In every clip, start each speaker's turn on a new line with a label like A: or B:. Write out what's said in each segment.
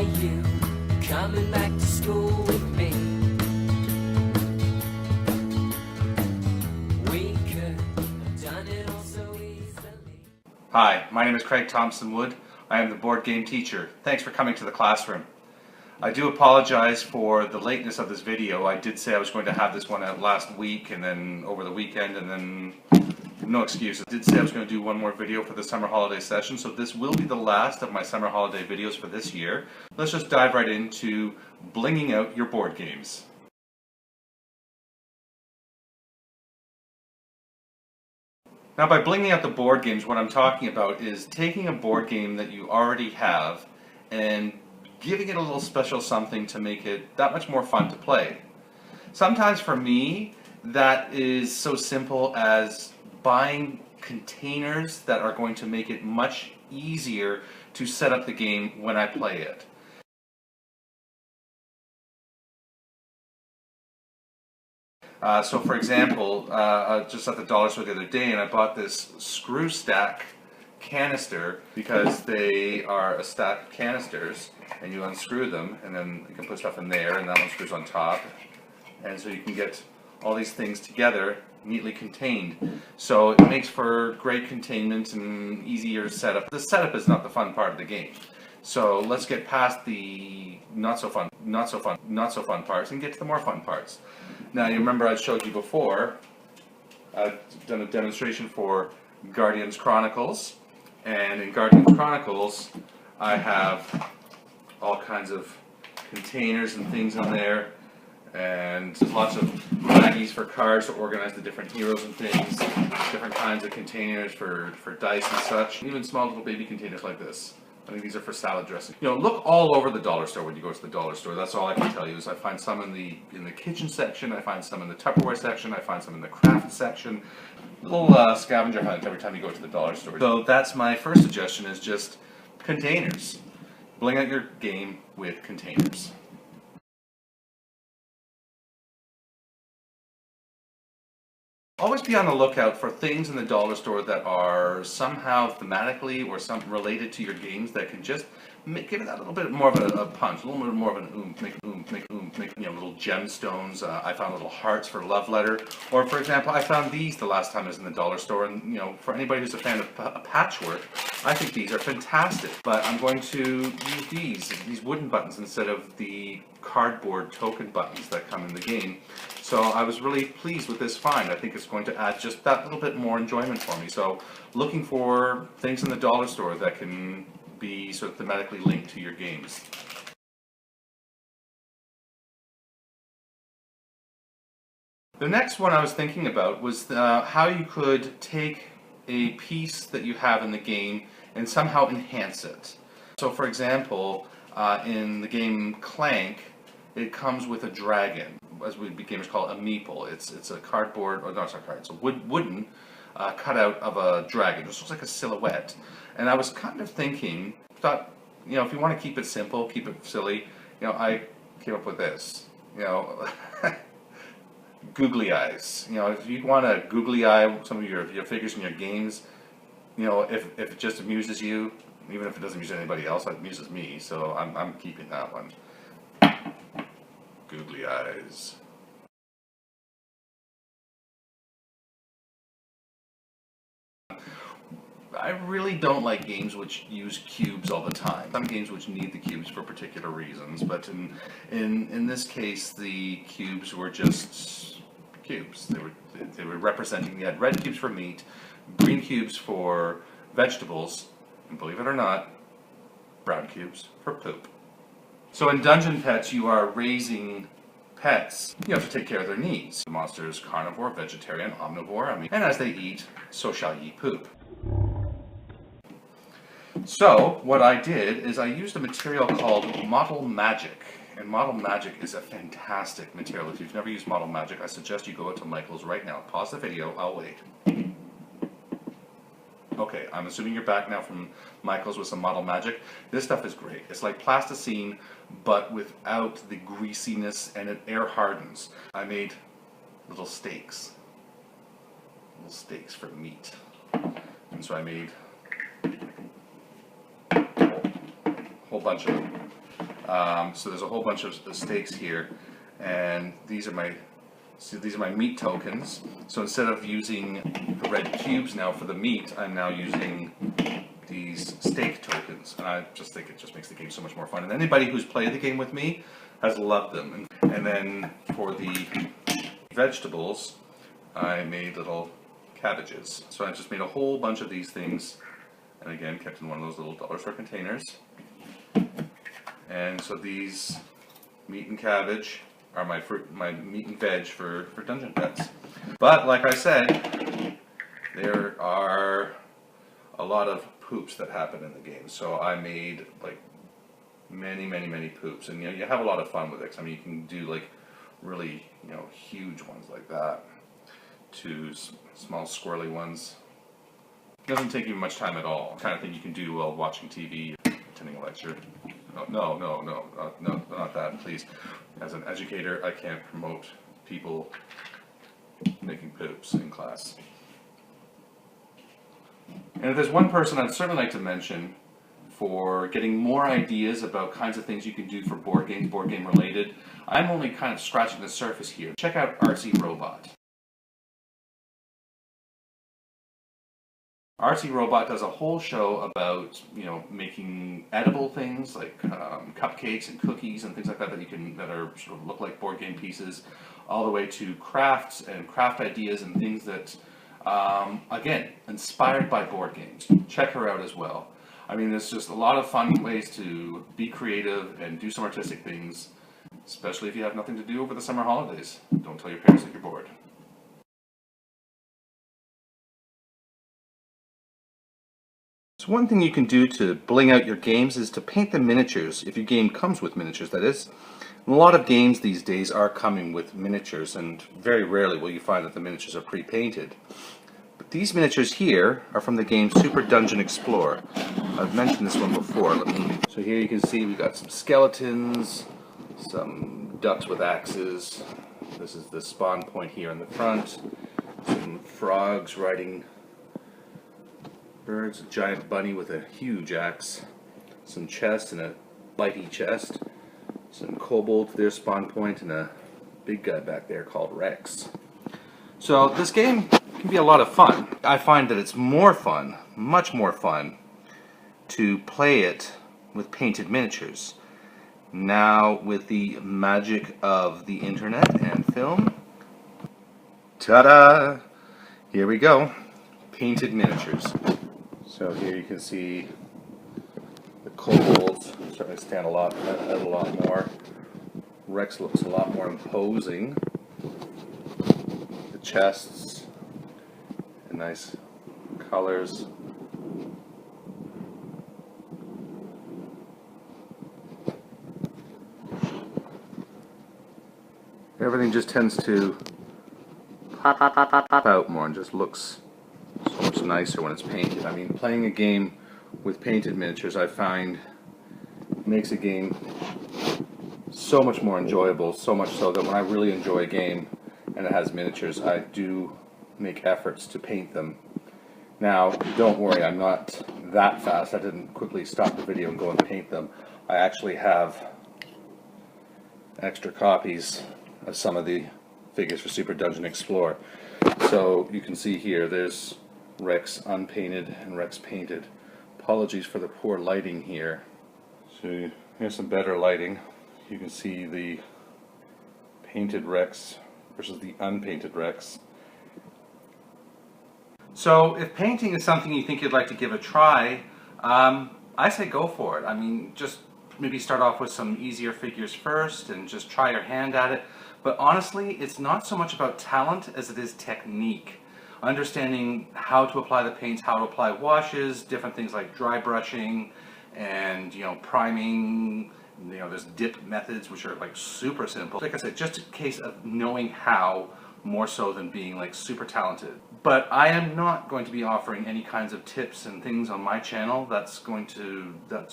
A: you coming back to school with me? We could have done it all so easily.
B: Hi, my name is Craig Thompson-Wood. I am the board game teacher. Thanks for coming to the classroom. I do apologize for the lateness of this video. I did say I was going to have this one out last week and then over the weekend, and then no excuses. I did say I was going to do one more video for the summer holiday session, so this will be the last of my summer holiday videos for this year. Let's just dive right into blinging out your board games. Now, by blinging out the board games, what I'm talking about is taking a board game that you already have and giving it a little special something to make it that much more fun to play. Sometimes for me, that is so simple as buying containers that are going to make it much easier to set up the game when I play it. So for example, just at the dollar store the other day, and I bought this screw stack canister because they are a stack of canisters, and you unscrew them and then you can put stuff in there, and that one screws on top, and so you can get all these things together neatly contained. So it makes for great containment and easier setup. The setup is not the fun part of the game. So let's get past the not so fun parts and get to the more fun parts. Now, you remember I showed you before, I've done a demonstration for Guardians Chronicles, and in Guardians Chronicles I have all kinds of containers and things in there, and there's lots of baggies for cards to organize the different heroes and things, different kinds of containers for dice and such, and even small little baby containers like this. I think these are for salad dressing. You know, look all over the dollar store when you go to the dollar store. That's all I can tell you is I find some in the kitchen section, I find some in the Tupperware section, I find some in the craft section. A little scavenger hunt every time you go to the dollar store. So that's my first suggestion, is just containers. Bling out your game with containers. Always be on the lookout for things in the dollar store that are somehow thematically or some related to your games that can just give it that little bit more of a punch, a little bit more of an oomph, make you know, little gemstones. I found little hearts for love letter, or for example, I found these the last time I was in the dollar store, and you know, for anybody who's a fan of patchwork, I think these are fantastic. But I'm going to use these wooden buttons instead of the cardboard token buttons that come in the game. So I was really pleased with this find. I think it's going to add just that little bit more enjoyment for me. So looking for things in the dollar store that can be sort of thematically linked to your games. The next one I was thinking about was how you could take a piece that you have in the game and somehow enhance it. So for example, in the game Clank, it comes with a dragon, as we gamers call it, a meeple. It's a cardboard, or no, it's not cardboard, it's a wooden cutout of a dragon. It just looks like a silhouette. And I was kind of thinking, thought, you know, if you want to keep it simple, keep it silly, you know, I came up with this, you know, googly eyes. You know, if you want to googly eye some of your figures in your games, you know, if it just amuses you, even if it doesn't amuse anybody else, it amuses me, so I'm keeping that one. Googly eyes. I really don't like games which use cubes all the time. Some games which need the cubes for particular reasons, but in this case, the cubes were just cubes. They were representing, you had red cubes for meat, green cubes for vegetables, and believe it or not, brown cubes for poop. So in Dungeon Pets, you are raising pets. You have to take care of their needs. The monster is carnivore, vegetarian, omnivore, and as they eat, so shall ye poop. So what I did is I used a material called Model Magic. And Model Magic is a fantastic material. If you've never used Model Magic, I suggest you go out to Michael's right now. Pause the video, I'll wait. Okay, I'm assuming you're back now from Michael's with some Model Magic. This stuff is great. It's like plasticine, but without the greasiness, and it air hardens. I made little steaks for meat. And so I made a whole bunch of them. So there's a whole bunch of stakes here, and these are my meat tokens. So instead of using the red cubes now for the meat, I'm now using these stake tokens, and I just think it just makes the game so much more fun. And anybody who's played the game with me has loved them. And then for the vegetables, I made little cabbages. So I just made a whole bunch of these things, and again kept in one of those little dollar store containers. And so these meat and cabbage are my meat and veg for dungeon pets. But like I said, there are a lot of poops that happen in the game. So I made like many poops, and you have a lot of fun with it. 'Cause, I mean, you can do like really huge ones like that to small squirrely ones. It doesn't take you much time at all. Kind of thing you can do while watching TV, attending a lecture. No, not that, please. As an educator, I can't promote people making poops in class. And if there's one person I'd certainly like to mention for getting more ideas about kinds of things you can do for board games, board game related, I'm only kind of scratching the surface here. Check out ArtsyRobot. ArtsyRobot does a whole show about making edible things like cupcakes and cookies and things like that that are sort of look like board game pieces, all the way to crafts and craft ideas and things that again inspired by board games. Check her out as well. I mean, there's just a lot of fun ways to be creative and do some artistic things, especially if you have nothing to do over the summer holidays. Don't tell your parents that you're bored. So one thing you can do to bling out your games is to paint the miniatures, if your game comes with miniatures, that is. And a lot of games these days are coming with miniatures, and very rarely will you find that the miniatures are pre-painted. But these miniatures here are from the game Super Dungeon Explorer. I've mentioned this one before. So here you can see we've got some skeletons, some ducks with axes. This is the spawn point here in the front. Some frogs riding birds, a giant bunny with a huge axe, some chests and a bitey chest, some kobolds, their spawn point, and a big guy back there called Rex. So this game can be a lot of fun. I find that it's more fun, much more fun, to play it with painted miniatures. Now with the magic of the internet and film, ta-da! Here we go, painted miniatures. So here you can see the kobolds starting to stand out a lot more. Rex looks a lot more imposing. The chests, and nice colors. Everything just tends to pop out more and just looks so much nicer when it's painted. I mean, playing a game with painted miniatures, I find, makes a game so much more enjoyable, so much so that when I really enjoy a game and it has miniatures, I do make efforts to paint them. Now, don't worry, I'm not that fast. I didn't quickly stop the video and go and paint them. I actually have extra copies of some of the figures for Super Dungeon Explorer. So you can see here, there's Rex unpainted and Rex painted. Apologies for the poor lighting here. So here's some better lighting. You can see the painted Rex versus the unpainted Rex. So if painting is something you think you'd like to give a try, I say go for it. I mean, just maybe start off with some easier figures first and just try your hand at it. But honestly, it's not so much about talent as it is technique. Understanding how to apply the paints, how to apply washes, different things like dry brushing and priming. There's dip methods which are like super simple. Like I said, just a case of knowing how more so than being like super talented. But I am not going to be offering any kinds of tips and things on my channel. That's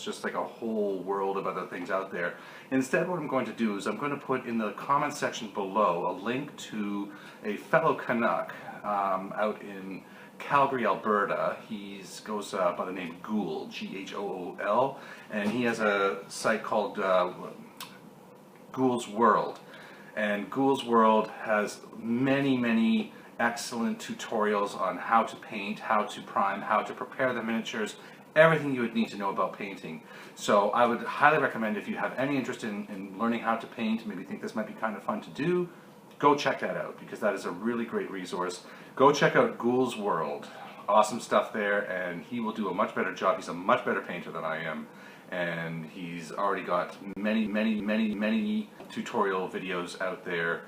B: just like a whole world of other things out there. Instead, what I'm going to do is I'm going to put in the comment section below a link to a fellow Canuck out in Calgary, Alberta. He goes by the name Ghoul, Ghool, and he has a site called GhoolsWorld. And GhoolsWorld has many excellent tutorials on how to paint, how to prime, how to prepare the miniatures, everything you would need to know about painting. So I would highly recommend, if you have any interest in learning how to paint, maybe think this might be kind of fun to do, go check that out, because that is a really great resource. Go check out GhoolsWorld. Awesome stuff there, and he will do a much better job. He's a much better painter than I am, and he's already got many tutorial videos out there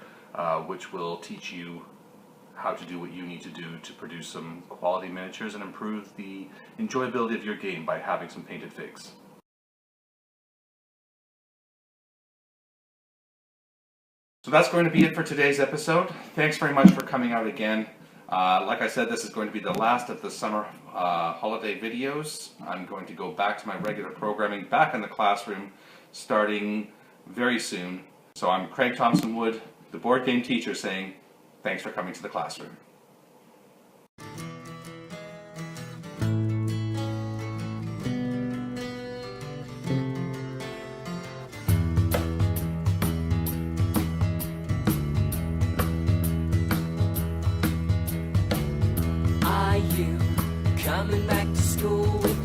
B: which will teach you how to do what you need to do to produce some quality miniatures and improve the enjoyability of your game by having some painted figs. So that's going to be it for today's episode. Thanks very much for coming out again. Like I said, this is going to be the last of the summer holiday videos. I'm going to go back to my regular programming, back in the classroom, starting very soon. So I'm Craig Thompson-Wood, the board game teacher, saying thanks for coming to the classroom.
A: Are you coming back to school with